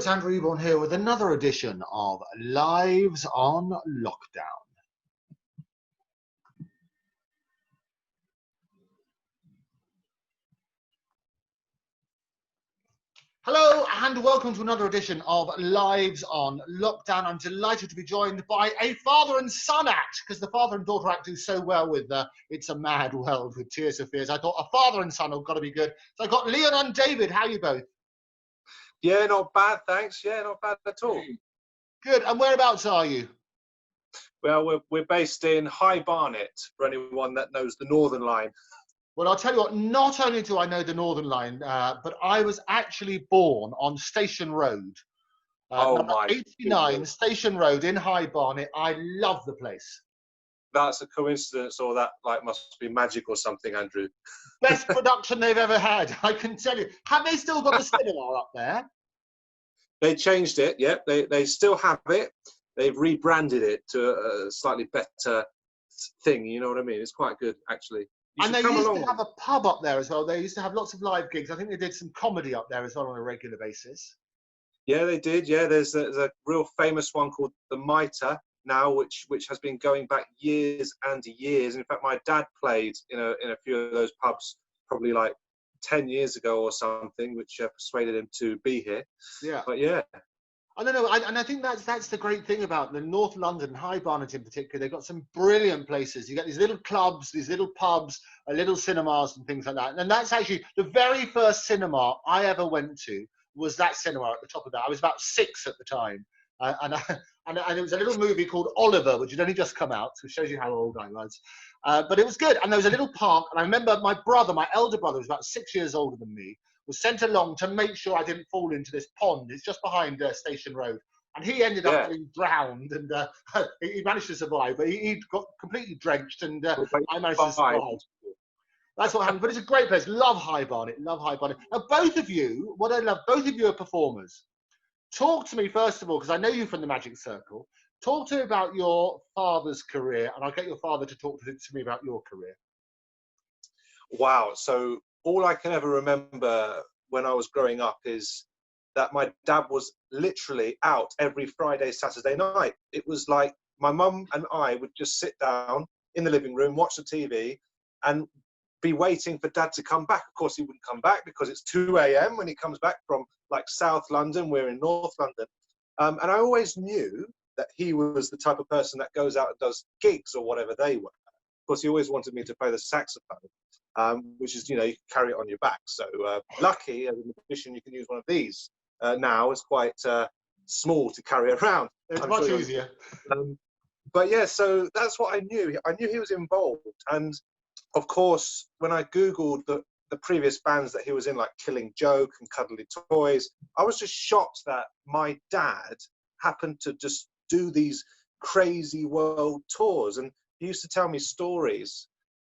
it's Andrew Eborn here with another edition of Lives on Lockdown. Hello and welcome to another edition of Lives on Lockdown. I'm delighted to be joined by a father and son act, because the father and daughter act do so well with It's a Mad World with Tears for Fears. I thought a father and son have got to be good. So I've got Leon and David. How are you both? Yeah, not bad, thanks. Yeah, not bad at all. Good. And whereabouts are you? Well, we're based in High Barnet, for anyone that knows the Northern Line. Well, I'll tell you what, not only do I know the Northern Line, but I was actually born on Station Road. Number 89, goodness. Station Road in High Barnet. I love the place. That's a coincidence, or that must be magic or something, Andrew. Best production they've ever had, I can tell you. Have they still got the cinema up there? They changed it, yeah. They still have it. They've rebranded it to a slightly better thing, you know what I mean? It's quite good, actually. And they used to have a pub up there as well. They used to have lots of live gigs. I think they did some comedy up there as well on a regular basis. Yeah, they did. Yeah, there's a real famous one called the Mitre now, which has been going back years and years. In fact, my dad played in a few of those pubs probably like 10 years ago or something, which persuaded him to be here. Yeah. But yeah. I don't know, and I think that's the great thing about the North London, High Barnet in particular. They've got some brilliant places. You get these little clubs, these little pubs, little cinemas and things like that. And that's actually the very first cinema I ever went to was that cinema at the top of that. I was about 6 at the time. And it was a little movie called Oliver, which had only just come out, which shows you how old I was. But it was good. And there was a little park. And I remember my elder brother, was about 6 years older than me, was sent along to make sure I didn't fall into this pond. It's just behind Station Road. And he ended up getting drowned, and he managed to survive. But he got completely drenched, and I managed to survive. That's what happened. But it's a great place. Love High Barnet. Love High Barnet. Now, both of you, what I love, both of you are performers. Talk to me, first of all, because I know you from the Magic Circle. Talk to me about your father's career, and I'll get your father to talk to me about your career. Wow. So all I can ever remember when I was growing up is that my dad was literally out every Friday, Saturday night. It was like my mum and I would just sit down in the living room, watch the TV, and be waiting for dad to come back. Of course, he wouldn't come back because it's 2 a.m. when he comes back from like South London. We're in North London. And I always knew that he was the type of person that goes out and does gigs or whatever they were. Of course, he always wanted me to play the saxophone, which is, you can carry it on your back. So lucky, as a musician, you can use one of these. Now it's quite small to carry around. It's much easier. But yeah, so that's what I knew. I knew he was involved. And of course, when I Googled the previous bands that he was in, like Killing Joke and Cuddly Toys, I was just shocked that my dad happened to just do these crazy world tours. And he used to tell me stories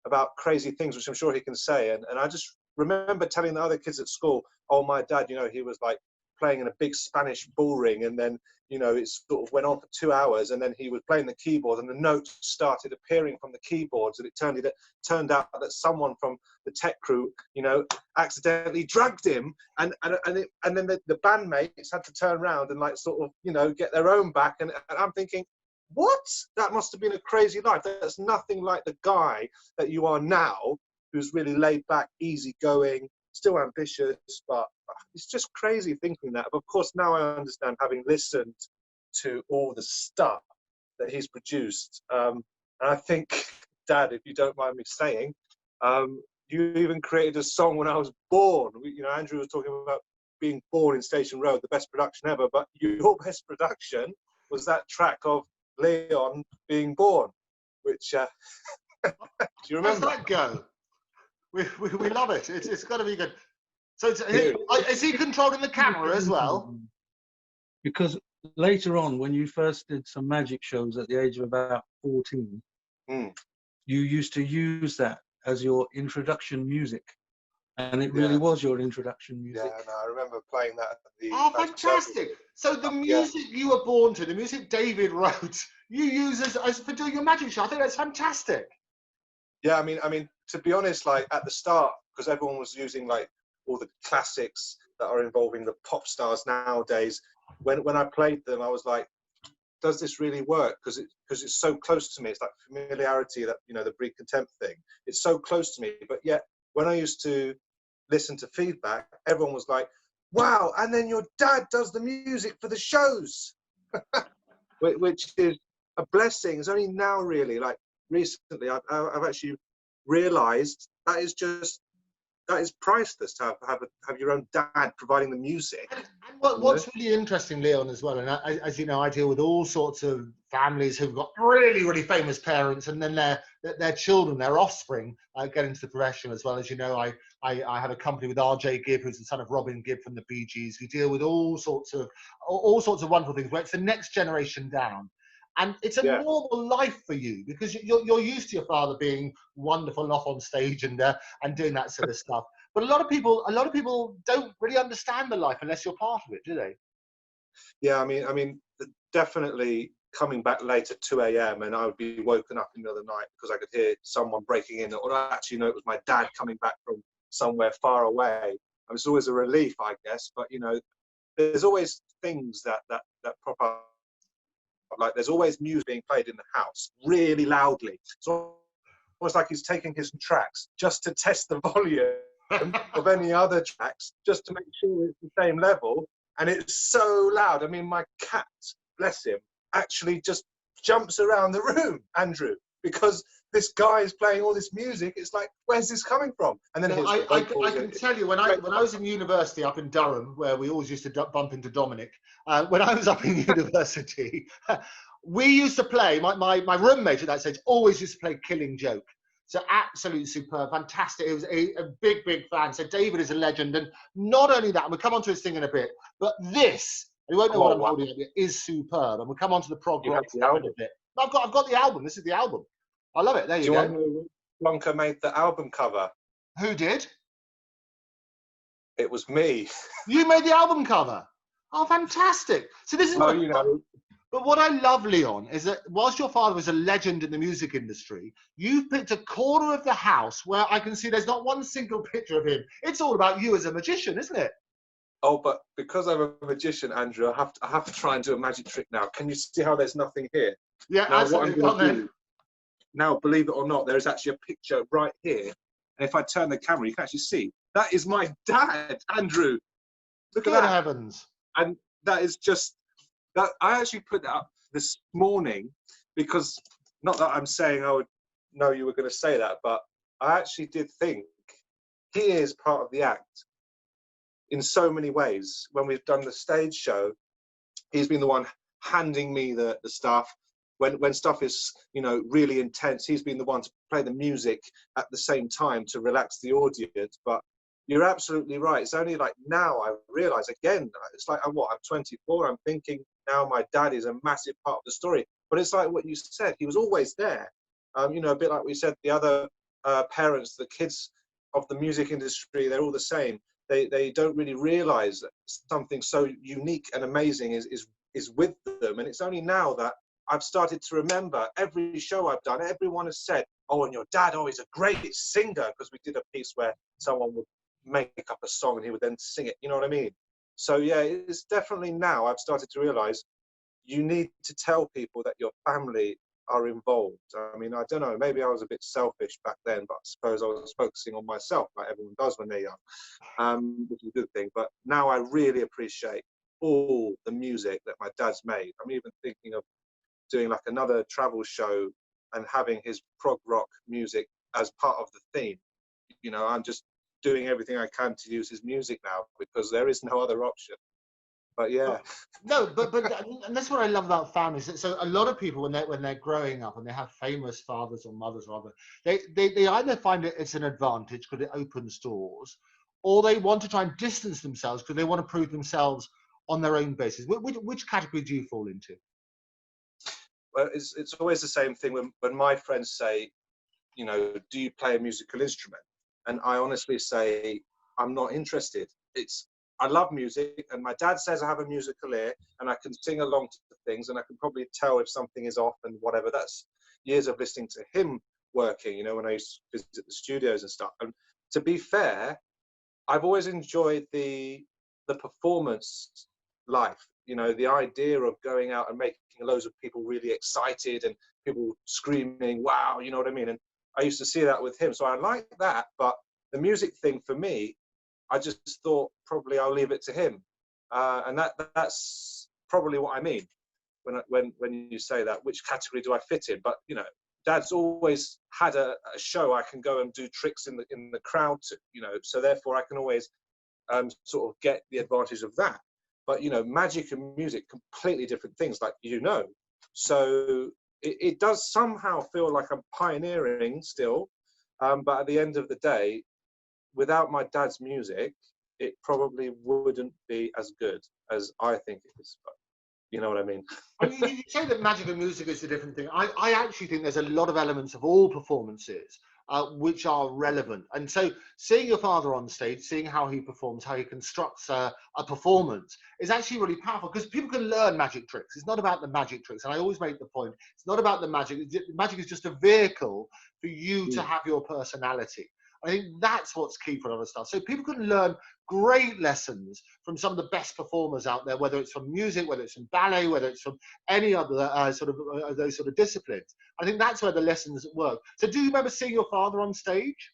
about crazy things, which I'm sure he can say. And I just remember telling the other kids at school, oh, my dad, he was like playing in a big Spanish bullring, and then it sort of went on for 2 hours, and then he was playing the keyboard, and the notes started appearing from the keyboards, and it turned out that someone from the tech crew accidentally drugged him, and then the bandmates had to turn around and get their own back, and I'm thinking, what? That must have been a crazy life. That's nothing like the guy that you are now, who's really laid back, easygoing, still ambitious, but it's just crazy thinking that. But of course, now I understand, having listened to all the stuff that he's produced. And I think, Dad, if you don't mind me saying, you even created a song when I was born. Andrew was talking about being born in Station Road, the best production ever, but your best production was that track of Leon being born, which, do you remember? How's that go? We love it. It's got to be good. So is he controlling the camera as well? Because later on, when you first did some magic shows at the age of about 14, you used to use that as your introduction music. And it really was your introduction music. Yeah, no, I remember playing that at the fantastic. So the music you were born to, the music David wrote, you use as for doing your magic show. I think that's fantastic. Yeah, I mean, to be honest, like at the start, because everyone was using like all the classics, that are involving the pop stars nowadays, when I played them, I was like, does this really work? Because it's so close to me. It's like familiarity, that, you know, the breed contempt thing. It's so close to me. But yet, when I used to listen to feedback, everyone was like, wow, and then your dad does the music for the shows, which is a blessing. It's only now, really, like recently, I've actually realized that is priceless, to have your own dad providing the music. And what's really interesting, Leon, as well, and as you know, I deal with all sorts of families who've got really, really famous parents, and then their children, their offspring, get into the profession as well. As you know, I have a company with RJ Gibb, who's the son of Robin Gibb from the Bee Gees. We deal with all sorts of wonderful things, where it's the next generation down. And it's a normal life for you, because you're used to your father being wonderful and off on stage and doing that sort of stuff. But a lot of people don't really understand the life unless you're part of it, do they? Yeah, I mean, definitely coming back late at 2 a.m. and I would be woken up in the middle of the night because I could hear someone breaking in, or actually, no, it was my dad coming back from somewhere far away. And it's always a relief, I guess. But you know, there's always things that prop up. Like, there's always music being played in the house really loudly. So almost like he's taking his tracks just to test the volume of any other tracks, just to make sure it's the same level. And it's so loud. I mean, my cat, bless him, actually just jumps around the room, Andrew, because this guy is playing all this music. It's like, where's this coming from? And then I can tell you, when I was in university up in Durham, where we always used to bump into Dominic, when I was up in university, we used to play, my roommate at that stage always used to play Killing Joke. So absolutely superb, fantastic. It was a big, big fan. So David is a legend. And not only that, and we'll come on to his thing in a bit, but this, and you won't know what I'm holding up here, is superb. And we'll come on to the prog rock stuff in a bit. I've got the album. This is the album. I love it. There you go. Do you want to know Blanca made the album cover? Who did? It was me. You made the album cover? Oh, fantastic. So this is well, you know. But what I love, Leon, is that whilst your father was a legend in the music industry, you've picked a corner of the house where I can see there's not one single picture of him. It's all about you as a magician, isn't it? Oh, but because I'm a magician, Andrew, I have to try and do a magic trick now. Can you see how there's nothing here? Yeah, now, absolutely. what I'm going to do, now, believe it or not, there is actually a picture right here. And if I turn the camera, you can actually see. That is my dad, Andrew. Look at that. Good heavens. And that is just... that I actually put that up this morning because, not that I'm saying I would know you were going to say that, but I actually did think he is part of the act in so many ways. When we've done the stage show, he's been the one handing me the stuff. When stuff is, you know, really intense, he's been the one to play the music at the same time to relax the audience. But you're absolutely right. It's only like now I realise again, it's like, I'm 24, I'm thinking now my dad is a massive part of the story. But it's like what you said, he was always there. You know, a bit like we said, the other parents, the kids of the music industry, they're all the same. They don't really realise that something so unique and amazing is with them. And it's only now that I've started to remember every show I've done, everyone has said, oh, and your dad, oh, he's a great singer, because we did a piece where someone would make up a song and he would then sing it, you know what I mean? So yeah, it's definitely now I've started to realize you need to tell people that your family are involved. I mean, I don't know, maybe I was a bit selfish back then, but I suppose I was focusing on myself like everyone does when they're young, which is a good thing. But now I really appreciate all the music that my dad's made. I'm even thinking of doing like another travel show and having his prog rock music as part of the theme. You know, I'm just doing everything I can to use his music now because there is no other option. But yeah. No, but and that's what I love about families. So a lot of people when they're growing up and they have famous fathers or mothers rather, they either find it's an advantage because it opens doors, or they want to try and distance themselves because they want to prove themselves on their own basis. Which category do you fall into? Well, it's always the same thing when my friends say, you know, do you play a musical instrument? And I honestly say, I'm not interested. I love music, and my dad says I have a musical ear, and I can sing along to things, and I can probably tell if something is off and whatever. That's years of listening to him working, you know, when I used to visit the studios and stuff. And to be fair, I've always enjoyed the the performance life, you know, the idea of going out and making loads of people really excited and people screaming, wow, you know what I mean? And I used to see that with him. So I like that. But the music thing for me, I just thought probably I'll leave it to him. And that's probably what I mean when you say that, which category do I fit in? But, you know, Dad's always had a show I can go and do tricks in the crowd to, you know, so therefore I can always sort of get the advantage of that. But, you know, magic and music, completely different things, like, you know. So it does somehow feel like I'm pioneering still. But at the end of the day, without my dad's music, it probably wouldn't be as good as I think it is. But you know what I mean? I mean, you say that magic and music is a different thing. I actually think there's a lot of elements of all performances which are relevant. And so seeing your father on stage, seeing how he performs, how he constructs a performance is actually really powerful, because people can learn magic tricks. It's not about the magic tricks. And I always make the point, it's not about the magic. Magic is just a vehicle for you to have your personality. I think that's what's key for a lot of stuff. So people can learn great lessons from some of the best performers out there, whether it's from music, whether it's from ballet, whether it's from any other those sort of disciplines. I think that's where the lessons work. So do you remember seeing your father on stage?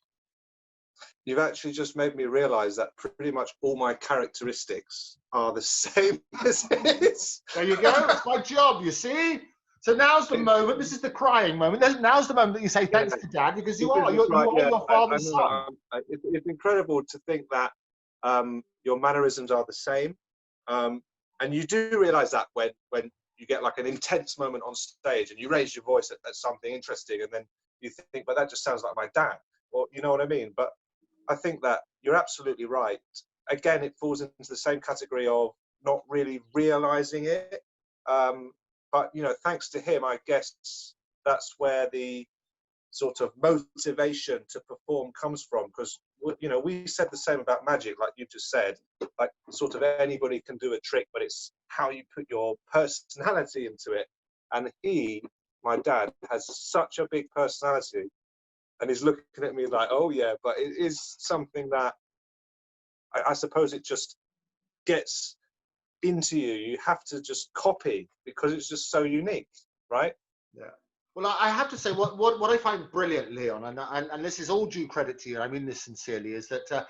You've actually just made me realise that pretty much all my characteristics are the same as his. There you go. It's my job, you see? So now's the moment. This is the crying moment. Now's the moment that you say thanks to Dad, because you are your father's son. It's incredible to think that your mannerisms are the same, and you do realise that when you get like an intense moment on stage and you raise your voice at something interesting, and then you think, but that just sounds like my dad, or you know what I mean. But I think that you're absolutely right. Again, it falls into the same category of not really realising it. But, you know, thanks to him, I guess that's where the sort of motivation to perform comes from. Because, you know, we said the same about magic, like you just said. Like, sort of anybody can do a trick, but it's how you put your personality into it. And my dad, has such a big personality. And he's looking at me like, oh, yeah, but it is something that I suppose it just gets into you have to just copy, because it's just so unique, right? Yeah. Well, I have to say what I find brilliant, Leon, and this is all due credit to you, I mean this sincerely, is that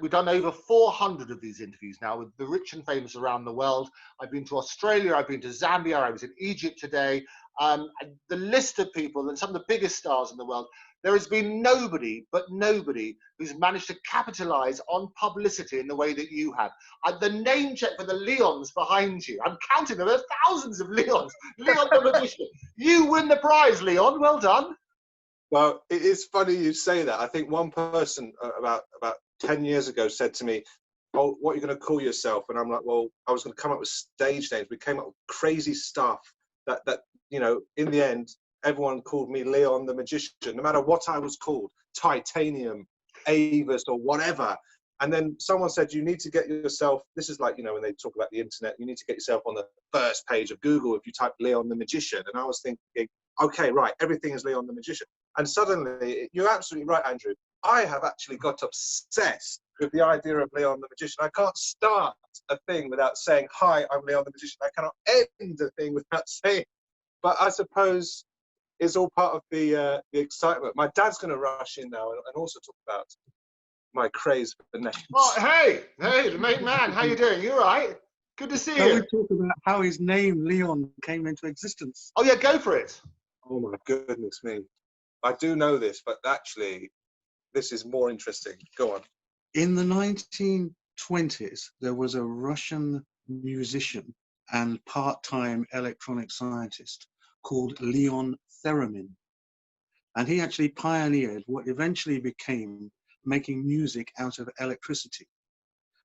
we've done over 400 of these interviews now with the rich and famous around the world. I've been to Australia, I've been to Zambia, I was in Egypt today. The list of people and some of the biggest stars in the world, there has been nobody who's managed to capitalize on publicity in the way that you have. The name check for the Leons behind you, I'm counting them, there are thousands of Leons. Leon the Magician. You win the prize, Leon. Well done. Well, it is funny you say that. I think one person about 10 years ago said to me, oh, what are you going to call yourself? And I'm like, well, I was going to come up with stage names. We came up with crazy stuff that you know, in the end, everyone called me Leon the Magician, no matter what I was called, Titanium, Avis, or whatever. And then someone said, you need to get yourself, this is like, you know, when they talk about the internet, you need to get yourself on the first page of Google if you type Leon the Magician. And I was thinking, okay, right, everything is Leon the Magician. And suddenly, you're absolutely right, Andrew. I have actually got obsessed with the idea of Leon the Magician. I can't start a thing without saying, hi, I'm Leon the Magician. I cannot end a thing without saying, but I suppose it's all part of the excitement. My dad's going to rush in now and also talk about my craze for names. Oh, hey, the main man, how you doing? You all right? Good to see you. Can we talk about how his name, Leon, came into existence? Oh, yeah, go for it. Oh, my goodness me. I do know this, but actually, this is more interesting. Go on. In the 1920s, there was a Russian musician and part-time electronic scientist called Leon Thomson. And he actually pioneered what eventually became making music out of electricity.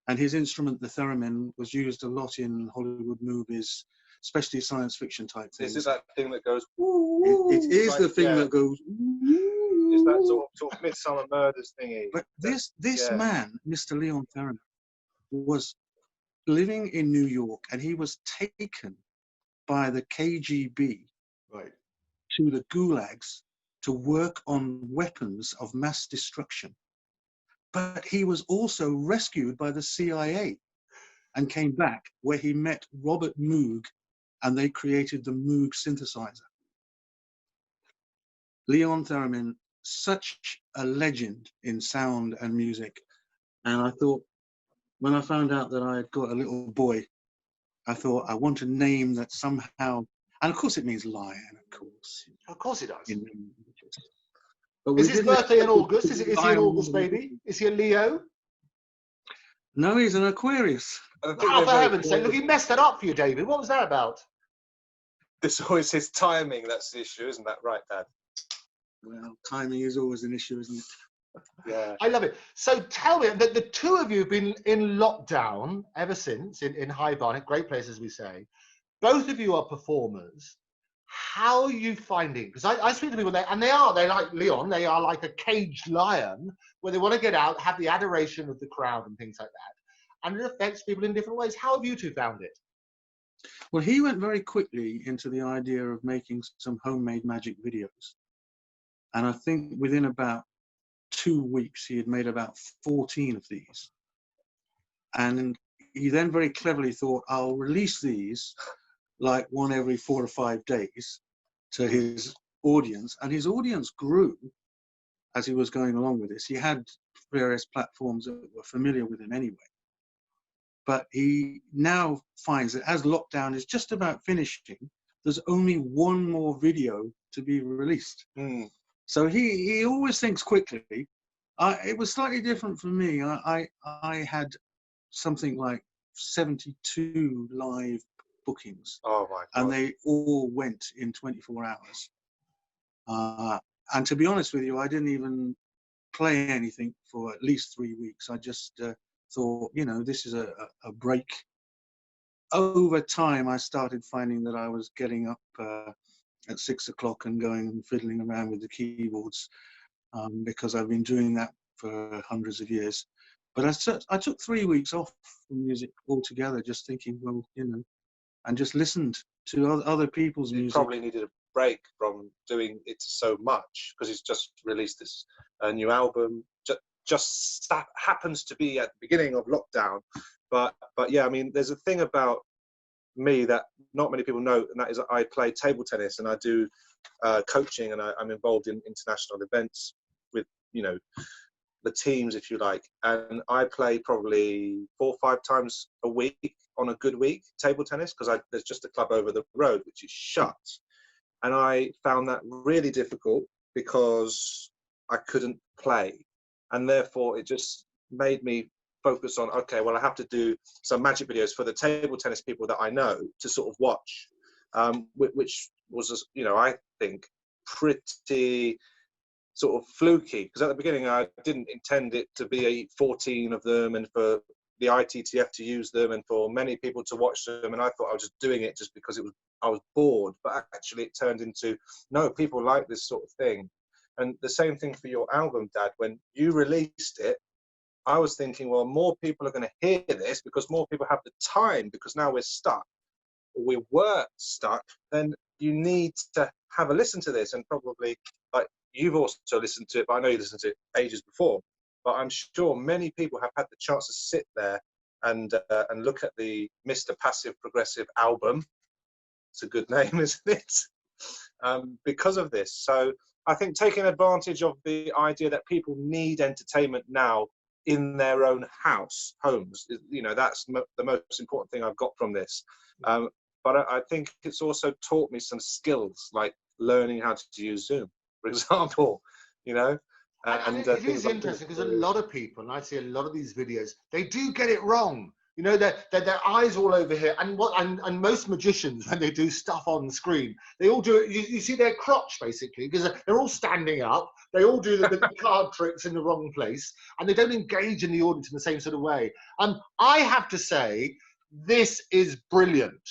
And his instrument, the theremin, was used a lot in Hollywood movies, especially science fiction type things. Is it that thing that goes, woo? It is like, the thing that goes, woo. Is that sort of Midsummer Murders thingy? But this man, Mr. Leon Thomson, was living in New York, and he was taken by the KGB to the gulags to work on weapons of mass destruction. But he was also rescued by the CIA and came back, where he met Robert Moog, and they created the Moog synthesizer. Leon Thomson, such a legend in sound and music. And I thought, when I found out that I had got a little boy, I thought, I want a name that somehow, and of course it means lion, of course. Of course it does. But is his birthday in August? Is he an August baby? Is he a Leo? No, he's an Aquarius. Oh, for heaven's sake, look, he messed that up for you, David. What was that about? It's always his timing that's the issue, isn't that right, Dad? Well, timing is always an issue, isn't it? Yeah. I love it. So tell me, that the two of you have been in lockdown ever since, in High Barnet, great place, as we say. Both of you are performers. How are you finding? Because I speak to people, they're like Leon, they are like a caged lion, where they want to get out, have the adoration of the crowd and things like that. And it affects people in different ways. How have you two found it? Well, he went very quickly into the idea of making some homemade magic videos. And I think within about 2 weeks, he had made about 14 of these. And he then very cleverly thought, I'll release these like one every 4 or 5 days to his audience. And his audience grew as he was going along with this. He had various platforms that were familiar with him anyway. But he now finds that as lockdown is just about finishing, there's only one more video to be released. So he always thinks quickly. It was slightly different for me. I had something like 72 live bookings. Oh my God. And they all went in 24 hours. And to be honest with you, I didn't even play anything for at least 3 weeks. I just thought, you know, this is a break. Over time, I started finding that I was getting up at 6 o'clock and going and fiddling around with the keyboards because I've been doing that for hundreds of years. But I took 3 weeks off from music altogether, just thinking, well, you know, and just listened to other people's music. Probably needed a break from doing it so much because he's just released this new album. Just happens to be at the beginning of lockdown, but yeah, I mean, there's a thing about me that not many people know, and that is that I play table tennis and I do coaching, and I'm involved in international events with, you know, the teams, if you like, and I play probably 4 or 5 times a week on a good week table tennis because there's just a club over the road which is shut, and I found that really difficult because I couldn't play, and therefore it just made me focus on, okay, well, I have to do some magic videos for the table tennis people that I know to sort of watch, which was, you know, I think pretty sort of fluky, because at the beginning I didn't intend it to be 14 of them and for the ITTF to use them and for many people to watch them, and I thought I was just doing it just because I was bored, but actually it turned into, no, people like this sort of thing. And the same thing for your album, Dad. When you released it, I was thinking, well, more people are going to hear this because more people have the time, because now we're stuck, or we were stuck, then you need to have a listen to this. And probably, like, you've also listened to it, but I know you listened to it ages before, but I'm sure many people have had the chance to sit there and look at the Mr. Passive Progressive album. It's a good name, isn't it? Because of this. So I think taking advantage of the idea that people need entertainment now in their own homes, you know, that's the most important thing I've got from this. But I think it's also taught me some skills, like learning how to use Zoom, for example, you know. And it is interesting because a lot of people, and I see a lot of these videos, they do get it wrong. You know, their eyes all over here, and most magicians, when they do stuff on screen, they all do it. You see their crotch basically, because they're all standing up. They all do the card tricks in the wrong place, and they don't engage in the audience in the same sort of way. I have to say, this is brilliant.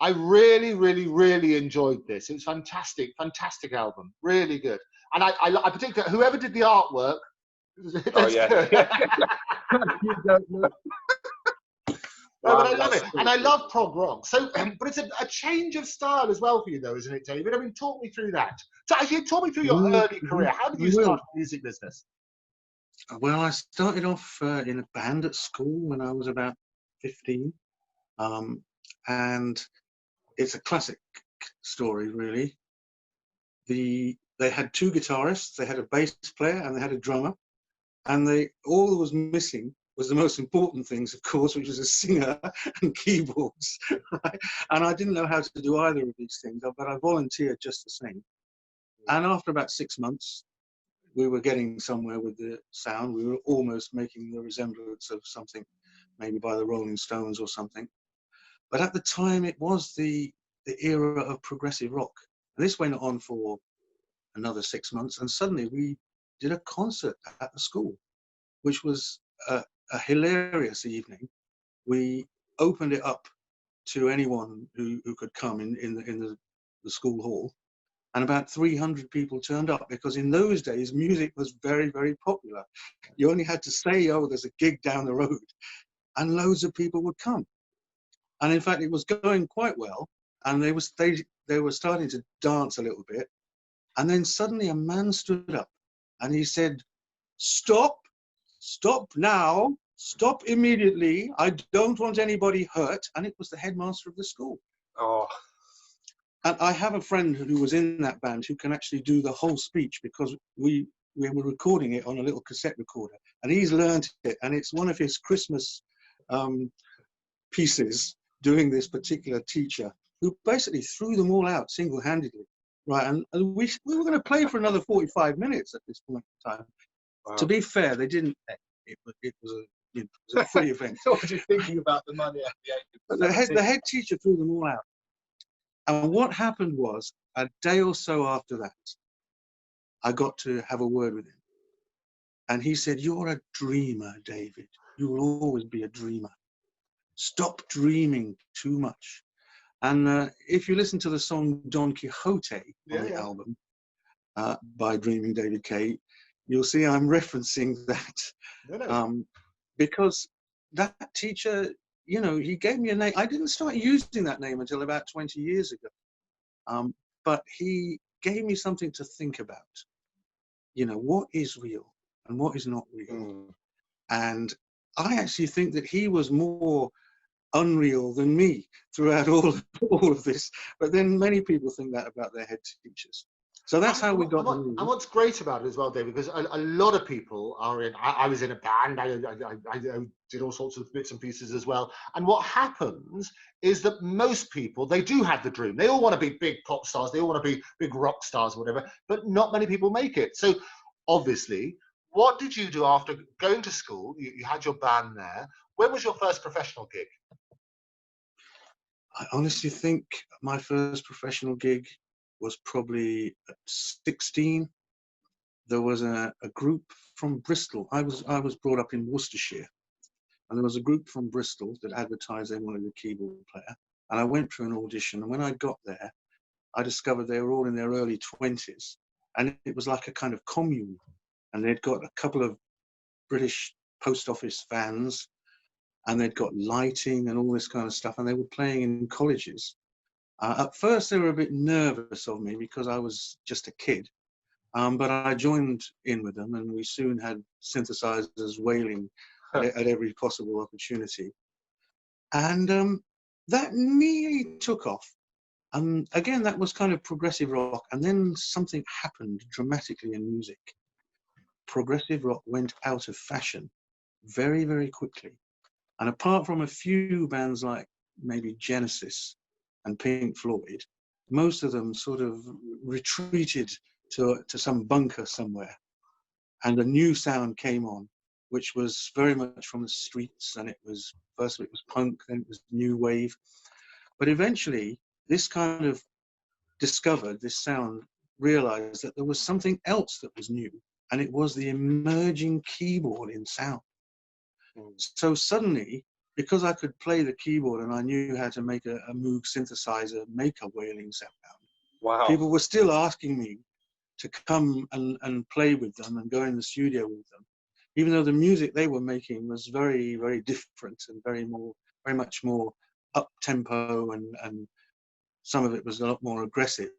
I really, really, really enjoyed this. It was fantastic, fantastic album, really good. And I particularly, whoever did the artwork. Oh yeah. You don't know. No, but I love it, and I love prog rock. So, but it's a change of style as well for you, though, isn't it, David? I mean, talk me through that. So, actually, talk me through your early career. How did you start the music business? Well, I started off in a band at school when I was about 15. And it's a classic story, really. They had two guitarists, they had a bass player, and they had a drummer. And all that was missing was the most important things, of course, which was a singer and keyboards. Right? And I didn't know how to do either of these things, but I volunteered just the same. And after about 6 months, we were getting somewhere with the sound. We were almost making the resemblance of something, maybe by the Rolling Stones or something. But at the time, it was the era of progressive rock. And this went on for another 6 months, and suddenly we did a concert at the school, which was a hilarious evening. We opened it up to anyone who could come in the school hall, and about 300 people turned up, because in those days music was very, very popular. You only had to say, oh, there's a gig down the road, and loads of people would come. And in fact, it was going quite well, and they were starting to dance a little bit. And then suddenly a man stood up and he said, stop now, stop immediately. I don't want anybody hurt. And it was the headmaster of the school. Oh. And I have a friend who was in that band who can actually do the whole speech, because we were recording it on a little cassette recorder, and he's learned it. And it's one of his Christmas pieces, doing this particular teacher who basically threw them all out single-handedly. Right, and we were going to play for another 45 minutes at this point in time. Wow. To be fair, they didn't. It was a free event. So what were you thinking about the money at the age of 17? But the head teacher threw them all out. And what happened was, a day or so after that, I got to have a word with him. And he said, you're a dreamer, David. You will always be a dreamer. Stop dreaming too much. And if you listen to the song Don Quixote on the album by Dreaming David Kaye, you'll see I'm referencing that. Because that teacher, you know, he gave me a name. I didn't start using that name until about 20 years ago. But he gave me something to think about. You know, what is real and what is not real. And I actually think that he was more unreal than me throughout all of this, but then many people think that about their head teachers. So that's how we got. And what's great about it as well, David, because a lot of people are in. I was in a band. I did all sorts of bits and pieces as well. And what happens is that most people, they do have the dream. They all want to be big pop stars. They all want to be big rock stars, or whatever. But not many people make it. So obviously, what did you do after going to school? You had your band there. When was your first professional gig? I honestly think my first professional gig was probably at 16. There was a group from Bristol. I was brought up in Worcestershire, and there was a group from Bristol that advertised they wanted a keyboard player. And I went for an audition, and when I got there, I discovered they were all in their early 20s, and it was like a kind of commune. And they'd got a couple of British post office vans, and they'd got lighting and all this kind of stuff, and they were playing in colleges. At first, they were a bit nervous of me because I was just a kid, but I joined in with them, and we soon had synthesizers wailing at every possible opportunity. And that nearly took off. And again, that was kind of progressive rock, and then something happened dramatically in music. Progressive rock went out of fashion very, very quickly. And apart from a few bands like maybe Genesis and Pink Floyd, most of them sort of retreated to some bunker somewhere. And a new sound came on, which was very much from the streets. And first it was punk, then it was new wave. But eventually, this kind of this sound realized that there was something else that was new. And it was the emerging keyboard in sound. So suddenly, because I could play the keyboard and I knew how to make a Moog synthesizer make a wailing sound, wow, people were still asking me to come and play with them and go in the studio with them, even though the music they were making was very, very different and very much more up tempo, and some of it was a lot more aggressive.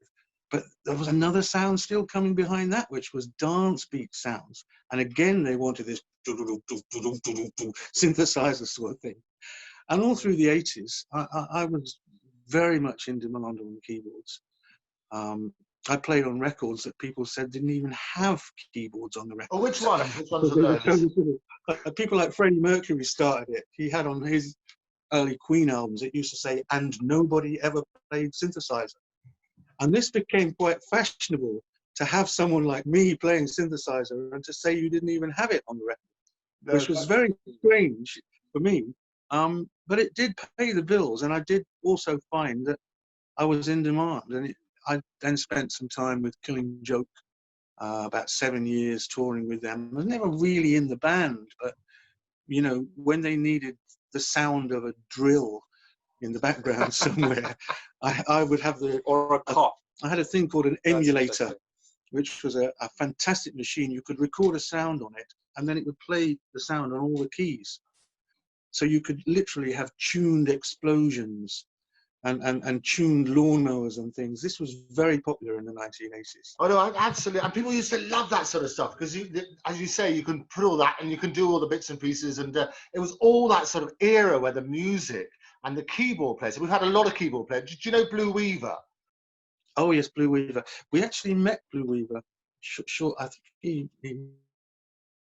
But there was another sound still coming behind that, which was dance beat sounds. And again, they wanted this synthesizer sort of thing. And all through the 80s, I was very much in demand on keyboards. I played on records that people said didn't even have keyboards on the record. Oh, which one? Which ones are those? People like Freddie Mercury started it. He had on his early Queen albums, it used to say, "And nobody ever played synthesizer." And this became quite fashionable, to have someone like me playing synthesizer and to say you didn't even have it on the record, which was very strange for me. But it did pay the bills, and I did also find that I was in demand. And I then spent some time with Killing Joke, about 7 years touring with them. I was never really in the band, but you know, when they needed the sound of a drill in the background somewhere, I would have or a cop. I had a thing called an emulator, which was a fantastic machine. You could record a sound on it, and then it would play the sound on all the keys. So you could literally have tuned explosions and tuned lawnmowers and things. This was very popular in the 1980s. Oh no, absolutely. And people used to love that sort of stuff because, as you say, you can put all that and you can do all the bits and pieces. And it was all that sort of era where the music and the keyboard players. We've had a lot of keyboard players. Do you know Blue Weaver? Oh yes, Blue Weaver. We actually met Blue Weaver. I think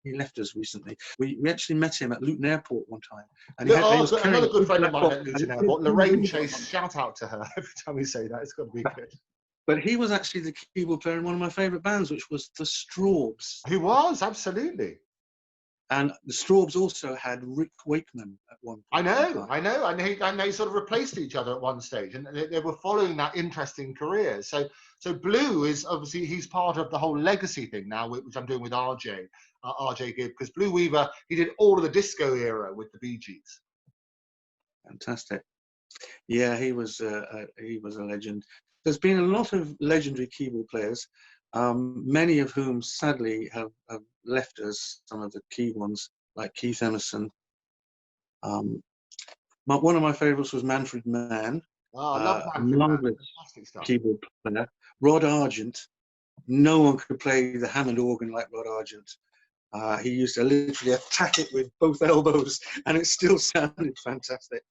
he left us recently. We actually met him at Luton Airport one time. And another good friend of mine at Luton Airport, Lorraine Chase. Shout out to her every time we say that. It's got to be good. But he was actually the keyboard player in one of my favourite bands, which was the Strawbs. He was, absolutely. And the Strawbs also had Rick Wakeman at one point. I know. And they sort of replaced each other at one stage, and they were following that interesting career. So Blue is obviously, he's part of the whole legacy thing now, which I'm doing with RJ Gibb, because Blue Weaver, he did all of the disco era with the Bee Gees. Fantastic. Yeah, he was a legend. There's been a lot of legendary keyboard players, many of whom sadly have left us, some of the key ones, like Keith Emerson. One of my favourites was Manfred Mann. Oh, I love Manfred Mann. Keyboard player. Rod Argent. No one could play the Hammond organ like Rod Argent. He used to literally attack it with both elbows, and it still sounded fantastic.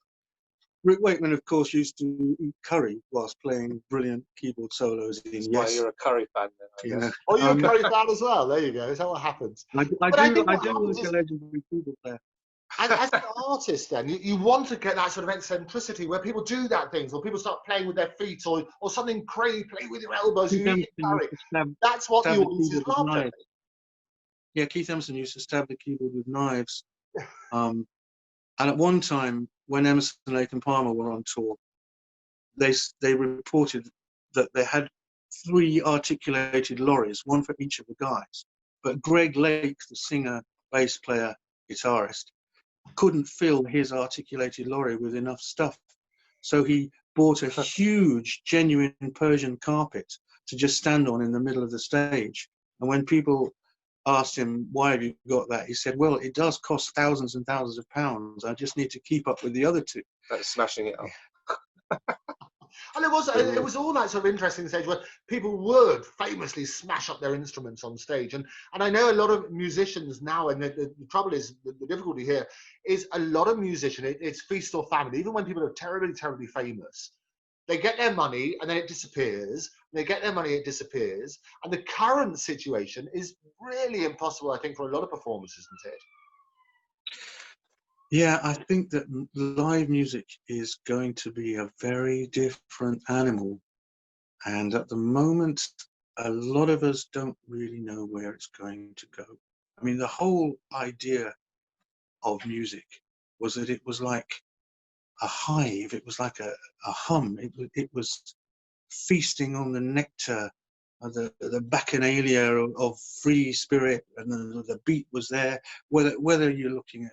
Rick Wakeman, of course, used to eat curry whilst playing brilliant keyboard solos in That's Yes. why you're a Curry fan then, I guess. Oh, you're a Curry fan as well? There you go. Is that what happens? I do like a legendary keyboard player. And as an artist, then, you want to get that sort of eccentricity where people do that things, or people start playing with their feet, or something crazy, play with your elbows. That's what the audiences love. Yeah, Keith Emerson used to stab the keyboard with knives. And at one time, when Emerson, Lake and Palmer were on tour, they reported that they had 3 articulated lorries, one for each of the guys. But Greg Lake, the singer, bass player, guitarist, couldn't fill his articulated lorry with enough stuff. So he bought a huge, genuine Persian carpet to just stand on in the middle of the stage. And when people asked him, "Why have you got that?" he said, "Well, it does cost thousands and thousands of pounds. I just need to keep up with the other 2. That's smashing it up. And it was all that sort of interesting stage where people would famously smash up their instruments on stage. And I know a lot of musicians now, and the trouble is, the difficulty here is a lot of musicians, it's feast or famine. Even when people are terribly, terribly famous, they get their money and then it disappears. They get their money, it disappears. And the current situation is really impossible, I think, for a lot of performers, isn't it? Yeah, I think that live music is going to be a very different animal. And at the moment, a lot of us don't really know where it's going to go. I mean, the whole idea of music was that it was like a hive. It was like a hum. It was feasting on the nectar, the bacchanalia of free spirit, and the beat was there. Whether you're looking at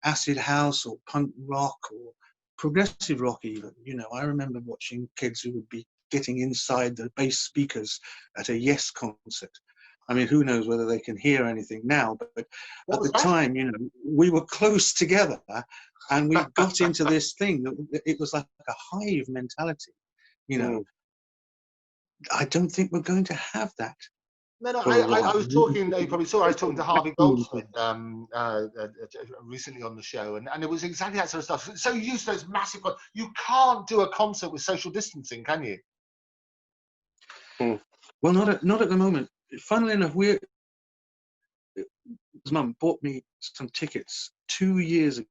acid house or punk rock or progressive rock even, you know, I remember watching kids who would be getting inside the bass speakers at a Yes concert. I mean, who knows whether they can hear anything now, but at the time, you know, we were close together and we got into this thing. It was like a hive mentality, you know. I don't think we're going to have that. No, I was talking, you probably saw, I was talking to Harvey Goldsmith recently on the show, and it was exactly that sort of stuff. So used to those massive, you can't do a concert with social distancing, can you? Well, not at the moment. Funnily enough, his mum bought me some tickets 2 years ago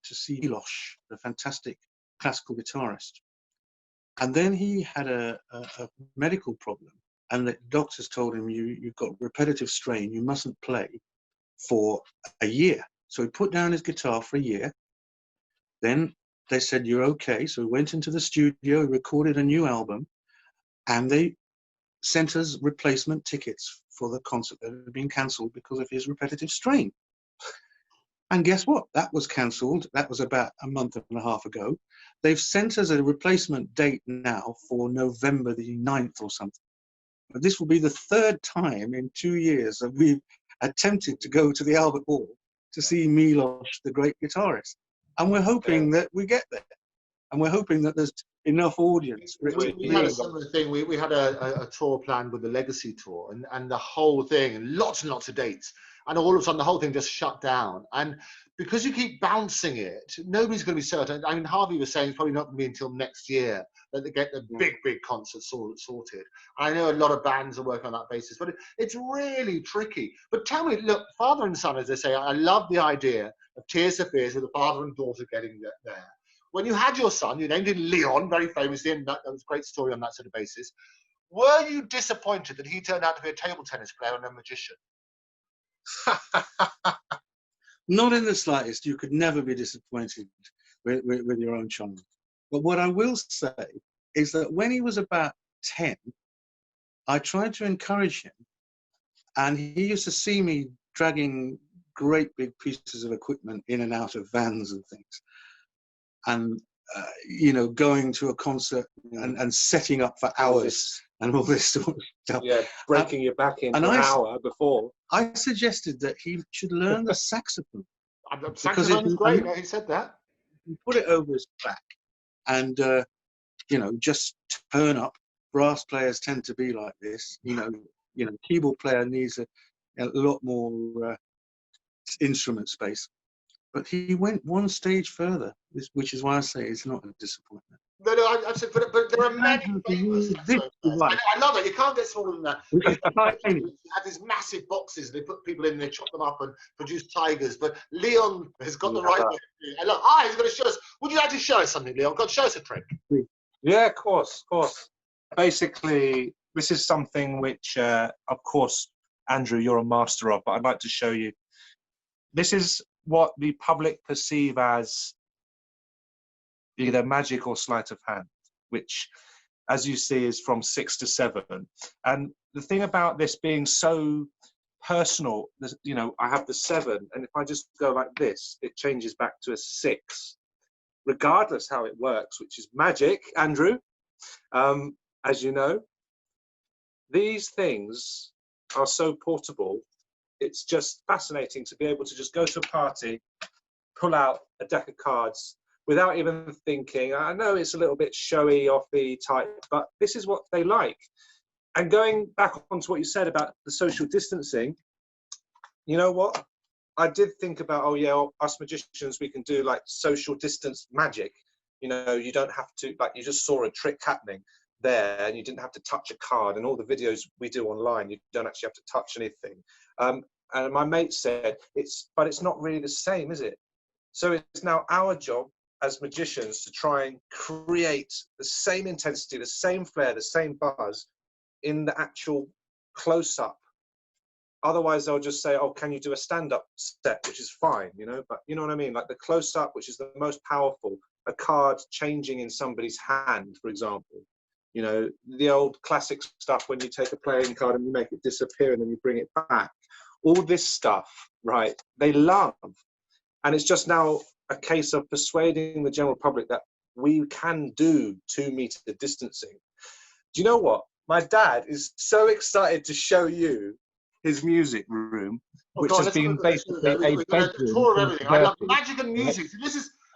to see Milosh, the fantastic classical guitarist. And then he had a medical problem, and the doctors told him, you've got repetitive strain, you mustn't play for a year. So he put down his guitar for a year. Then they said, you're okay. So he went into the studio, recorded a new album, and they sent us replacement tickets for the concert that had been cancelled because of his repetitive strain. And guess what? That was cancelled. That was about a month and a half ago. They've sent us a replacement date now for November the 9th or something. But this will be the third time in 2 years that we've attempted to go to the Albert Hall to see Milosh, the great guitarist. And we're hoping that we get there. And we're hoping that there's enough audience. We had a similar thing. We had a tour planned with the Legacy Tour, and the whole thing, and lots of dates. And all of a sudden, the whole thing just shut down. And because you keep bouncing it, nobody's going to be certain. I mean, Harvey was saying it's probably not going to be until next year that they get the big concerts sorted. I know a lot of bands are working on that basis, but it's really tricky. But tell me, look, father and son, as they say, I love the idea of Tears for Fears with the father and daughter getting there. When you had your son, you named him Leon, very famously, and that was a great story on that sort of basis. Were you disappointed that he turned out to be a table tennis player and a magician? Not in the slightest. You could never be disappointed with your own child. But what I will say is that when he was about 10, I tried to encourage him, and he used to see me dragging great big pieces of equipment in and out of vans and things, and going to a concert and setting up for hours and all this sort of stuff. Yeah, breaking your back in an hour before. I suggested that he should learn the saxophone. Saxophone is great. He said that. You put it over his back, and just turn up. Brass players tend to be like this. Keyboard player needs a lot more instrument space. But he went one stage further, which is why I say it's not a disappointment. No, I said, but there are many famous. I love it. You can't get smaller than that. You have these massive boxes. They put people in, they chop them up and produce tigers. But Leon has got the right way. And look, he's going to show us. Would you like to show us something, Leon? Go show us a trick. Yeah, of course. Basically, this is something which, of course, Andrew, you're a master of, but I'd like to show you. This is what the public perceive as either magic or sleight of hand, which, as you see, is from 6 to 7. And the thing about this being so personal, I have the 7, and if I just go like this, it changes back to a 6, regardless how it works, which is magic, Andrew, as you know. These things are so portable. It's just fascinating to be able to just go to a party, pull out a deck of cards without even thinking. I know it's a little bit showy, offy type, but this is what they like. And going back onto what you said about the social distancing, you know what? I did think about, us magicians, we can do like social distance magic. You don't have to, you just saw a trick happening there and you didn't have to touch a card, and all the videos we do online, you don't actually have to touch anything. And my mate said, it's not really the same, is it? So it's now our job as magicians to try and create the same intensity, the same flair, the same buzz in the actual close-up. Otherwise, they'll just say, can you do a stand-up step, which is fine, but you know what I mean? Like the close-up, which is the most powerful, a card changing in somebody's hand, for example. The old classic stuff when you take a playing card and you make it disappear and then you bring it back. All this stuff, right, they love. And it's just now a case of persuading the general public that we can do 2 meter distancing. Do you know what? My dad is so excited to show you his music room, which has been basically a bedroom. Tour of everything. I love magic and music. So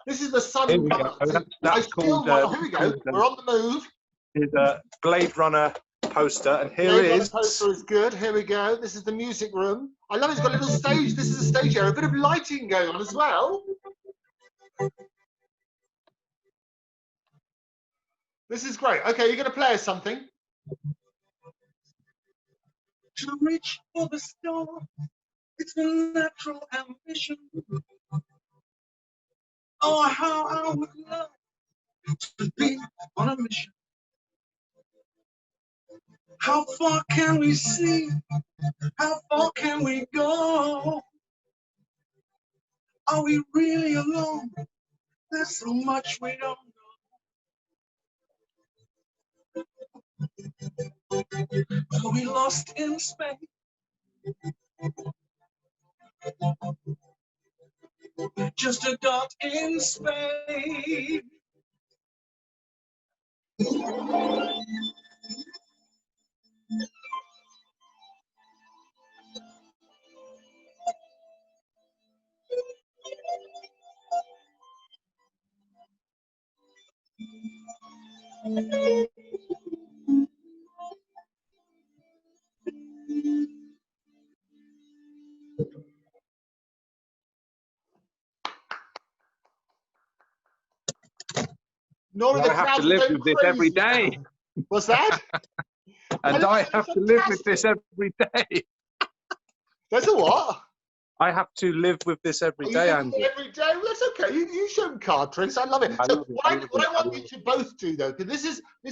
this is the sun. Here we go. That's called, here we go. We're on the move. is a Blade Runner poster, and here Blade Runner is. poster is good. Here we go. This is the music room. I love it. It's got a little stage. This is a stage area. A bit of lighting going on as well. This is great. Okay, you're going to play us something. To reach for the star, it's a natural ambition. Oh, how I would love to be on a mission. How far can we see? How far can we go? Are we really alone? There's so much we don't know. Are we lost in space? Just a dot in space. Nora, I have to live with this every day. What's that? And I have to live with this every day. There's a what? I have to live with this every day, Andy. Every day? Well, that's okay. You show them card tricks. I love it. I So love it. what I want you to both do, though, because this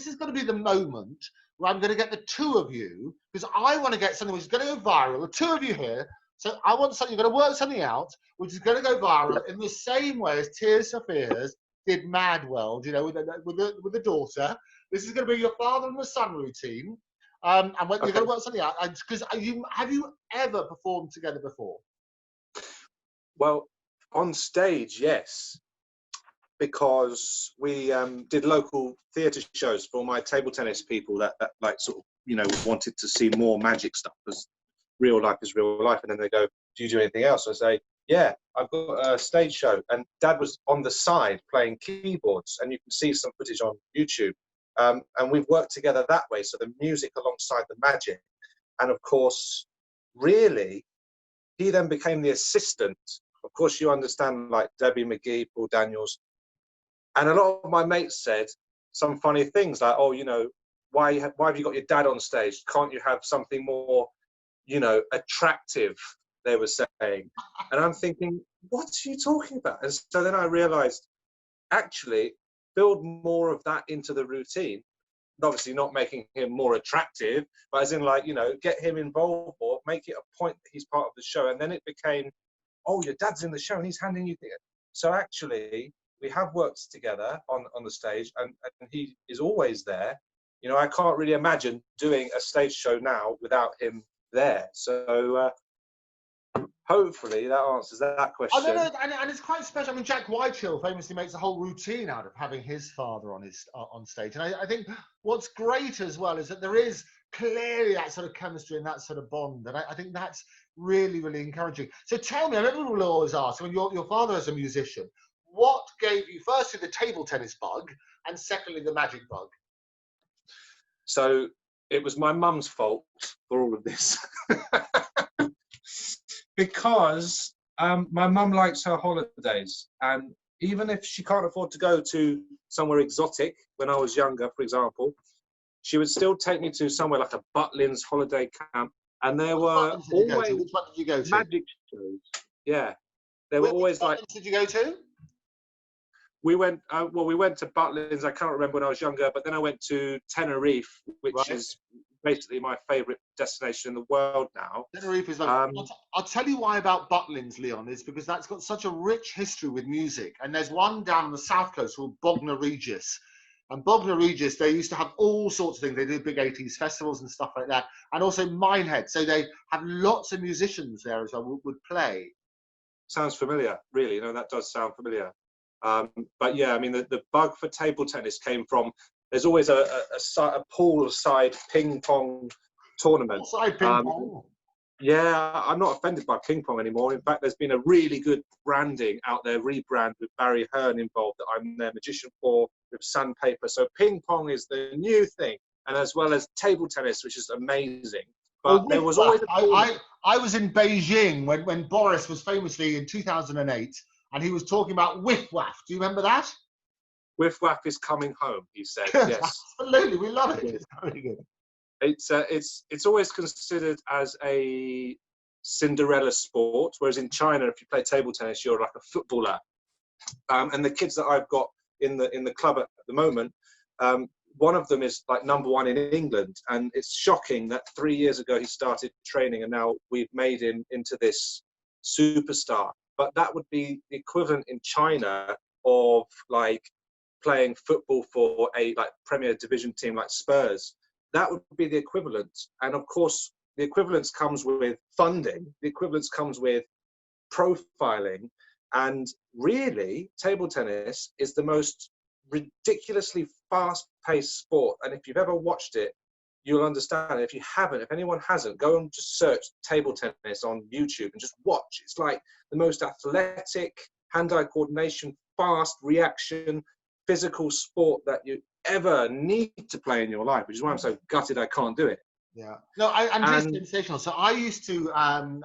is going to be the moment where I'm going to get the two of you, because I want to get something which is going to go viral. The two of you here. So I want something, you're going to work something out, which is going to go viral in the same way as Tears for Fears did Mad World, you know, with the daughter. This is going to be your father and the son routine. And you're going to work something out. Because have you ever performed together before? Well, on stage, yes, because we did local theatre shows for my table tennis people that like sort of, you know, wanted to see more magic stuff, because real life is real life. And then they go, do you do anything else? I say, yeah, I've got a stage show. And Dad was on the side playing keyboards, and you can see some footage on YouTube. And we've worked together that way, so the music alongside the magic. And of course, really, he then became the assistant. Of course, you understand, like Debbie McGee, Paul Daniels. And a lot of my mates said some funny things like, oh, you know, why have you got your dad on stage? Can't you have something more, you know, attractive, they were saying. And I'm thinking, what are you talking about? And so then I realized, actually, build more of that into the routine. Obviously not making him more attractive, but as in, like, you know, get him involved more, make it a point that he's part of the show. And then it became, oh, your dad's in the show and he's handing you things. So actually, we have worked together on the stage, and he is always there. You know, I can't really imagine doing a stage show now without him there. So hopefully that answers that question. I know, and it's quite special. I mean, Jack Whitehill famously makes a whole routine out of having his father on stage. And I think what's great as well is that there is clearly that sort of chemistry and that sort of bond. And I think that's really, really encouraging. So tell me, I know people will always ask, I mean, your father as a musician, what gave you, firstly, the table tennis bug, and secondly, the magic bug? So it was my mum's fault for all of this. Because my mum likes her holidays, and even if she can't afford to go to somewhere exotic, when I was younger, for example, she would still take me to somewhere like a Butlins holiday camp, and there were always Which one did you go to? magic shows. Yeah, there were always like. Which did you go to? We went. Well, we went to Butlins. I can't remember when I was younger, but then I went to Tenerife, which is basically my favourite destination in the world now. Tenerife is like, I'll tell you why about Butlins, Leon, is because that's got such a rich history with music. And there's one down on the south coast called Bognor Regis. And Bognor Regis, they used to have all sorts of things. They did big 80s festivals and stuff like that. And also Minehead. So they have lots of musicians there as well would play. Sounds familiar, really. You know, that does sound familiar. But yeah, I mean, the bug for table tennis came from, there's always a poolside ping pong tournament. Poolside ping pong. Yeah, I'm not offended by ping pong anymore. In fact, there's been a really good branding out there, rebrand with Barry Hearn involved, that I'm their magician for. with sandpaper. So ping pong is the new thing, and as well as table tennis, which is amazing. But there was always I was in Beijing when Boris was famously in 2008, and he was talking about whiff waff. Do you remember that? Whiff waff is coming home, he said. Yes, absolutely, we love it. It's really good. It's always considered as a Cinderella sport, whereas in China, if you play table tennis, you're like a footballer. And the kids that I've got in the club at the moment, one of them is like #1 in England, and it's shocking that 3 years ago he started training, and now we've made him into this superstar. But that would be the equivalent in China of like playing football for a like Premier Division team like Spurs. That would be the equivalent. And of course, the equivalence comes with funding. The equivalence comes with profiling. And really, table tennis is the most ridiculously fast-paced sport. And if you've ever watched it, you'll understand. If you haven't, if anyone hasn't, go and just search table tennis on YouTube and just watch. It's like the most athletic, hand-eye coordination, fast reaction, physical sport that you ever need to play in your life, which is why I'm so gutted I can't do it. Yeah. No, and it's sensational. So I used to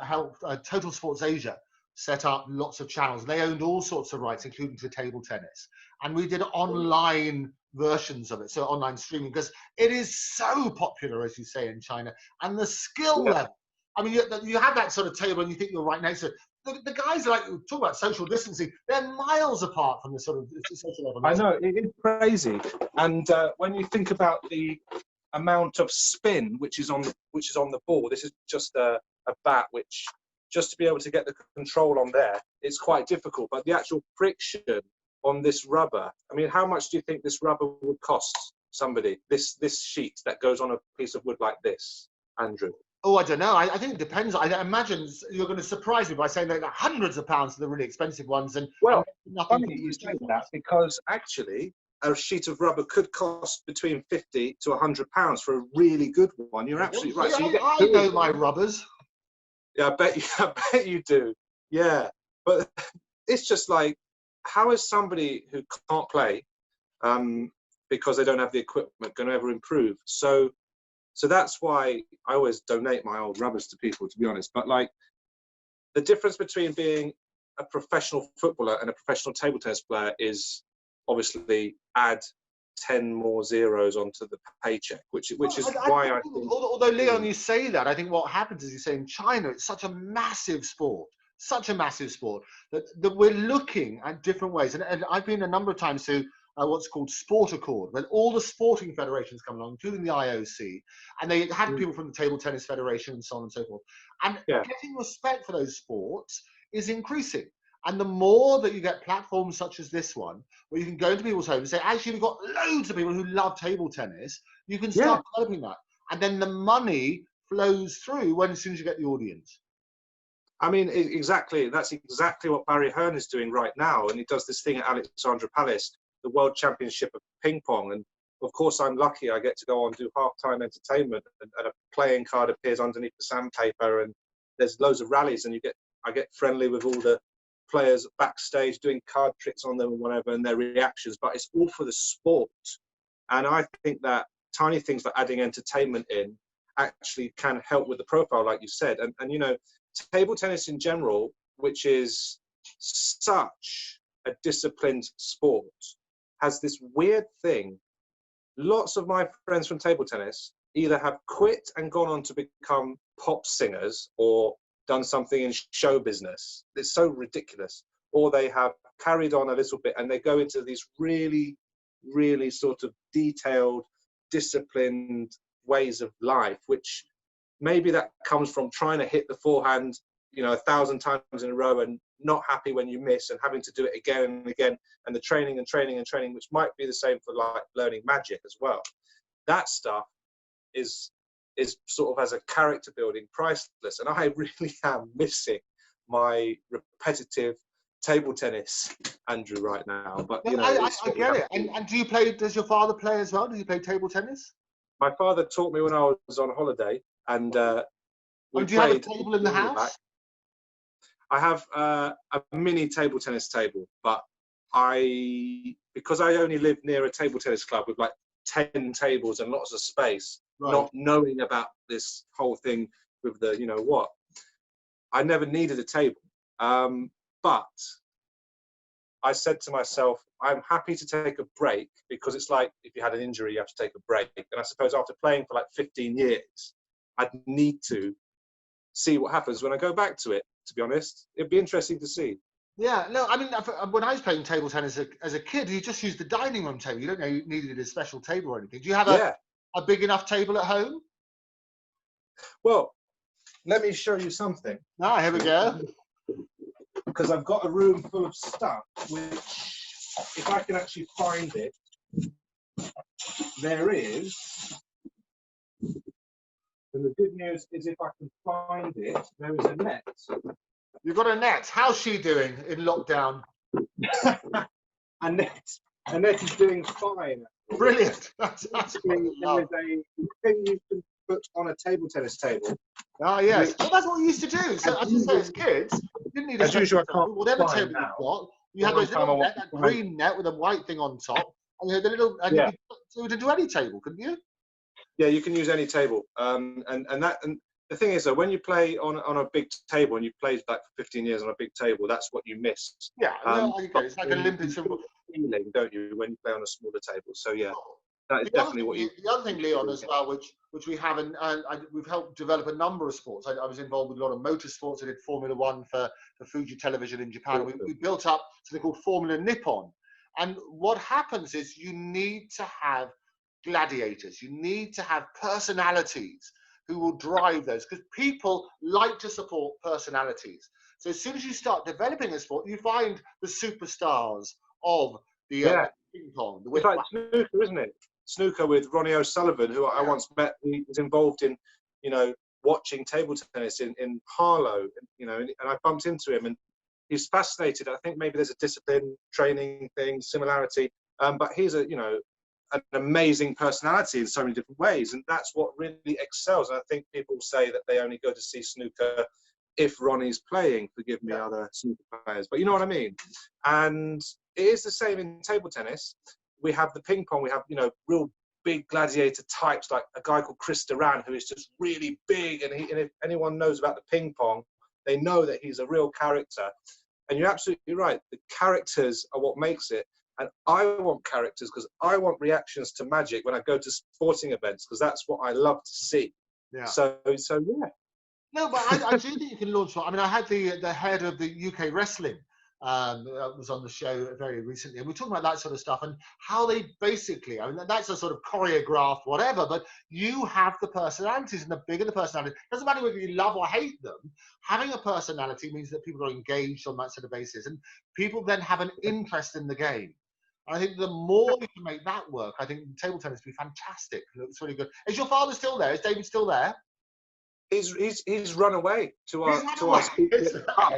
help Total Sports Asia set up lots of channels. They owned all sorts of rights, including to table tennis. And we did online versions of it, so online streaming, because it is so popular, as you say, in China. And the skill level, I mean, you have that sort of table and you think you're right next to it. The guys are like, talk about social distancing, they're miles apart from the sort of social level. I know, it's crazy. And when you think about the amount of spin which is on the ball, this is just a bat, which just to be able to get the control on there, it's quite difficult. But the actual friction on this rubber, I mean, how much do you think this rubber would cost somebody, this sheet that goes on a piece of wood like this, Andrew? Oh, I don't know. I think it depends. I imagine you're going to surprise me by saying that hundreds of pounds for the really expensive ones. And well, funny you say that, because actually a sheet of rubber could cost between £50 to £100 for a really good one. You're absolutely right. So I know my rubbers. Yeah, I bet you do. Yeah, but it's just like, how is somebody who can't play because they don't have the equipment going to ever improve? So that's why I always donate my old rubbers to people, to be honest. But like, the difference between being a professional footballer and a professional table tennis player is obviously add 10 more zeros onto the paycheck, which is why I think. Although Leon, you say that, I think what happens is, you say in China, it's such a massive sport, that we're looking at different ways. And I've been a number of times to what's called Sport Accord, when all the sporting federations come along, including the IOC, and they had people from the Table Tennis Federation and so on and so forth. And getting respect for those sports is increasing. And the more that you get platforms such as this one, where you can go into people's homes and say, actually, we've got loads of people who love table tennis, you can start developing that. And then the money flows through as soon as you get the audience. I mean, exactly. That's exactly what Barry Hearn is doing right now. And he does this thing at Alexandra Palace, the World Championship of Ping Pong. And of course, I'm lucky I get to go on and do halftime entertainment, and a playing card appears underneath the sandpaper, and there's loads of rallies, and I get friendly with all the players backstage doing card tricks on them and whatever, and their reactions. But it's all for the sport. And I think that tiny things like adding entertainment in actually can help with the profile, like you said. And you know, table tennis in general, which is such a disciplined sport, has this weird thing. Lots of my friends from table tennis either have quit and gone on to become pop singers or done something in show business. It's so ridiculous. Or they have carried on a little bit and they go into these really, really sort of detailed, disciplined ways of life, which maybe that comes from trying to hit the forehand, 1,000 times in a row and not happy when you miss and having to do it again and again, and the training and training and training, which might be the same for like learning magic as well. That stuff is sort of, as a character building, priceless. And I really am missing my repetitive table tennis, Andrew, right now. But I get it. And do you play? Does your father play as well? Does he play table tennis? My father taught me when I was on holiday, and do you have a table in the house? I have a mini table tennis table, but because I only live near a table tennis club with like 10 tables and lots of space, Right. not knowing about this whole thing with the, you know what, I never needed a table. But I said to myself, I'm happy to take a break, because it's like if you had an injury, you have to take a break. And I suppose after playing for like 15 years, I'd need to see what happens when I go back to it, to be honest. It'd be interesting to see. Yeah, no, I mean, when I was playing table tennis as a kid, you just used the dining room table. You don't know you needed a special table or anything. Do you have a big enough table at home? Well, let me show you something. Ah, here we go. Because I've got a room full of stuff, which, if I can actually find it, there is. And the good news is, if I can find it, there is a net. You've got a net. How's she doing in lockdown? Annette is doing fine. Brilliant. That's there is a thing you can put on a table tennis table. Oh, yes. Well, that's what we used to do. So, as you say, as kids, you didn't need a special table. Whatever table you've got, you had those little net, that green net with a white thing on top, and you had the little, and you could do any table, couldn't you? Yeah, you can use any table. And the thing is, though, when you play on a big table, and you've played like for 15 years on a big table, that's what you miss. Yeah, it's like an Olympic symbol. Feeling, don't you, when you play on a smaller table? So yeah, that is definitely what you. The other thing, Leon, as well, which we have, and we've helped develop a number of sports. I was involved with a lot of motorsports. I did Formula One for Fuji Television in Japan. We built up something called Formula Nippon. And what happens is you need to have gladiators. You need to have personalities who will drive those, because people like to support personalities. So as soon as you start developing a sport, you find the superstars of the ping pong. It's like snooker, isn't it? Snooker with Ronnie O'Sullivan, who I once met. He was involved in, watching table tennis in Harlow, and I bumped into him, and he's fascinated. I think maybe there's a discipline training thing, similarity, but he's an amazing personality in so many different ways, and that's what really excels. And I think people say that they only go to see snooker if Ronnie's playing. Forgive me, other snooker players, but you know what I mean. And it is the same in table tennis. We have the ping pong. We have real big gladiator types, like a guy called Chris Duran, who is just really big. And if anyone knows about the ping pong, they know that he's a real character. And you're absolutely right. The characters are what makes it. And I want characters because I want reactions to magic when I go to sporting events, because that's what I love to see. Yeah. So yeah. No, but I do think you can launch. I mean, I had the head of the UK wrestling was on the show very recently, and we're talking about that sort of stuff and how they basically. I mean, that's a sort of choreographed whatever, but you have the personalities, and the bigger the personality, doesn't matter whether you love or hate them. Having a personality means that people are engaged on that sort of basis, and people then have an interest in the game. I think the more we can make that work, I think table tennis would be fantastic. It looks really good. Is your father still there? Is David still there? He's run away to our secret pub.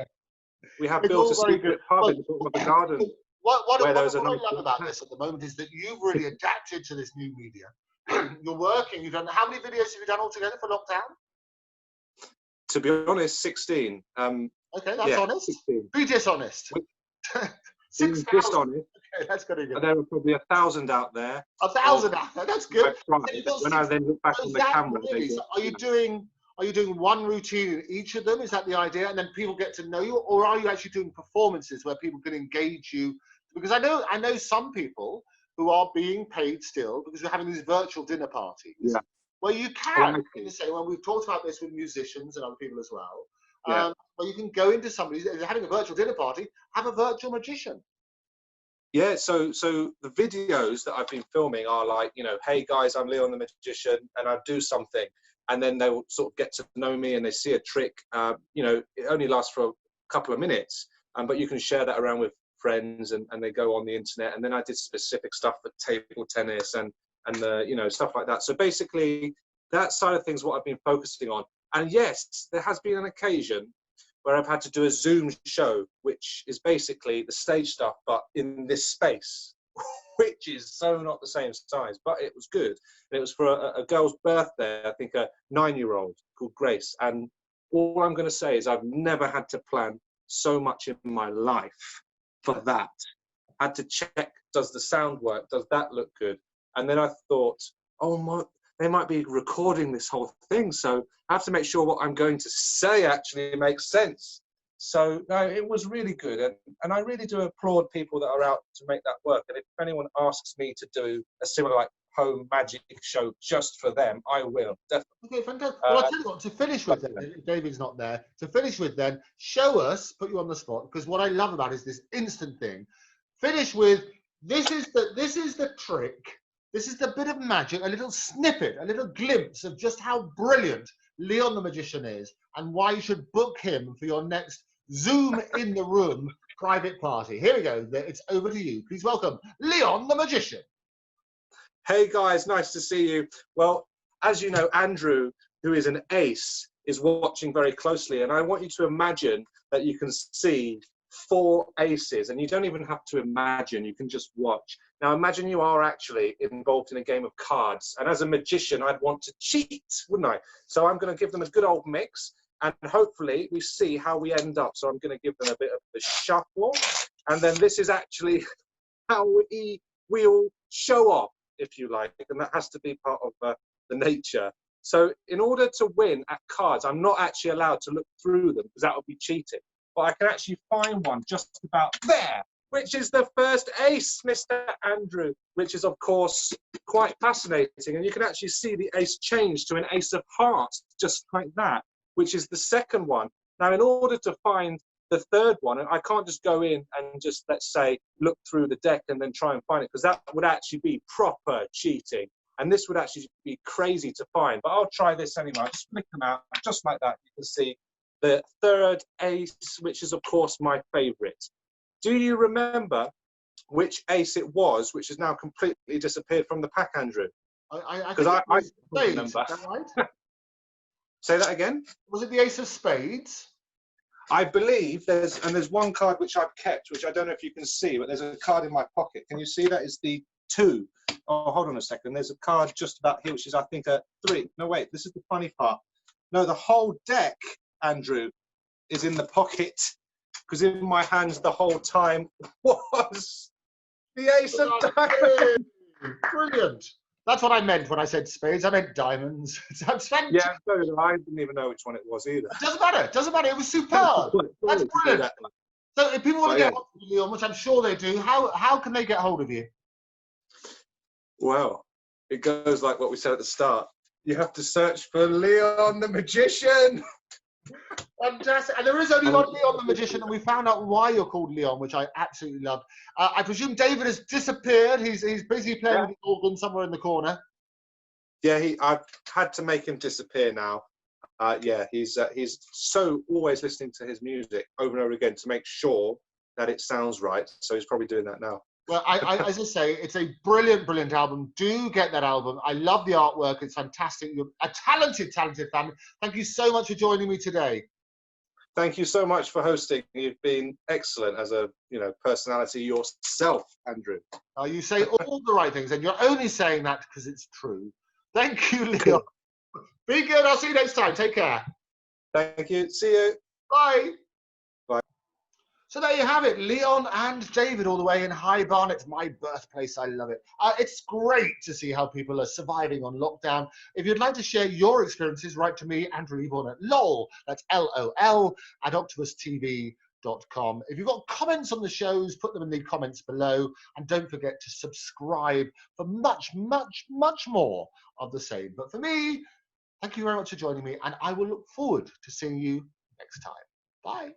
We have built a secret pub in the garden. What I love about this at the moment is that you've really adapted to this new media. You're working. You've done how many videos have you done altogether for lockdown? To be honest, 16. Okay, that's honest. 16. Be dishonest. 6,000. Okay, that's good. There are probably 1,000 out there. 1,000 out there. That's good. When I then look back on the camera, really, so are you doing one routine in each of them? Is that the idea? And then people get to know you, or are you actually doing performances where people can engage you? Because I know some people who are being paid still because you're having these virtual dinner parties. Yeah. Where you can, when we've talked about this with musicians and other people as well. Where you can go into somebody's, if they're having a virtual dinner party, have a virtual magician. Yeah, so the videos that I've been filming are like, hey guys, I'm Leon the magician, and I do something, and then they will sort of get to know me and they see a trick. It only lasts for a couple of minutes, but you can share that around with friends, and they go on the internet. And then I did specific stuff for table tennis and stuff like that. So basically, that side of things, what I've been focusing on. And yes, there has been an occasion where I've had to do a Zoom show, which is basically the stage stuff, but in this space, which is so not the same size, but it was good. And it was for a girl's birthday, I think a 9-year-old called Grace. And all I'm going to say is I've never had to plan so much in my life for that. I had to check Does the sound work? Does that look good? And then I thought, oh, they might be recording this whole thing, so I have to make sure what I'm going to say actually makes sense. So no, it was really good, and I really do applaud people that are out to make that work. And if anyone asks me to do a similar like home magic show just for them, I will definitely. Okay, fantastic. Well, I'll tell you what, to finish with then, if David's not there, to finish with then, show us, put you on the spot, because what I love about it is this instant thing. Finish with, this is the trick, this is the bit of magic, a little snippet, a little glimpse of just how brilliant Leon the Magician is, and why you should book him for your next Zoom in the room private party. Here we go. It's over to you. Please welcome Leon the Magician. Hey guys, nice to see you. Well, as you know, Andrew, who is an ace, is watching very closely, and I want you to imagine that you can see 4 aces, and you don't even have to imagine, you can just watch. Now imagine you are actually involved in a game of cards, and as a magician I'd want to cheat, wouldn't I? So I'm going to give them a good old mix, and hopefully we see how we end up. So I'm going to give them a bit of a shuffle, and then this is actually how we all show off, if you like, and that has to be part of the nature. So in order to win at cards, I'm not actually allowed to look through them, because that would be cheating. But I can actually find one just about there, which is the first ace, Mr. Andrew, which is, of course, quite fascinating. And you can actually see the ace change to an ace of hearts, just like that, which is the second one. Now, in order to find the third one, and I can't just go in and just, let's say, look through the deck and then try and find it, because that would actually be proper cheating. And this would actually be crazy to find. But I'll try this anyway. I'll just flick them out, just like that. You can see the third ace, which is, of course, my favorite. Do you remember which ace it was, which has now completely disappeared from the pack, Andrew? Because I remember. Right? Say that again? Was it the ace of spades? I believe there's one card which I've kept, which I don't know if you can see, but there's a card in my pocket. Can you see that? It's the 2. Oh, hold on a second. There's a card just about here, which is, I think, a 3. No, wait, this is the funny part. No, the whole deck, Andrew, is in the pocket, because in my hands the whole time was the ace of diamonds. Brilliant. That's what I meant when I said spades. I meant diamonds. That's fantastic. Yeah, so I didn't even know which one it was either. It doesn't matter. It doesn't matter. It was superb. That's brilliant. So if people want to get hold of you, Leon, which I'm sure they do, how can they get hold of you? Well, it goes like what we said at the start. You have to search for Leon the Magician. Fantastic. And there is only one Leon the Magician, and we found out why you're called Leon, which I absolutely loved. I presume David has disappeared. He's busy playing with the organ somewhere in the corner. Yeah, I've had to make him disappear now. Yeah, he's so always listening to his music over and over again to make sure that it sounds right. So he's probably doing that now. Well, as I say, it's a brilliant, brilliant album. Do get that album. I love the artwork. It's fantastic. You're a talented, talented family. Thank you so much for joining me today. Thank you so much for hosting. You've been excellent as a personality yourself, Andrew. You say all the right things, and you're only saying that because it's true. Thank you, Leon. Be good. I'll see you next time. Take care. Thank you. See you. Bye. Bye. So there you have it, Leon and David all the way in High Barn. It's my birthplace. I love it. It's great to see how people are surviving on lockdown. If you'd like to share your experiences, write to me, Andrew Eborn at LOL, that's LOL, at octopustv.com. If you've got comments on the shows, put them in the comments below. And don't forget to subscribe for much, much, much more of the same. But for me, thank you very much for joining me, and I will look forward to seeing you next time. Bye.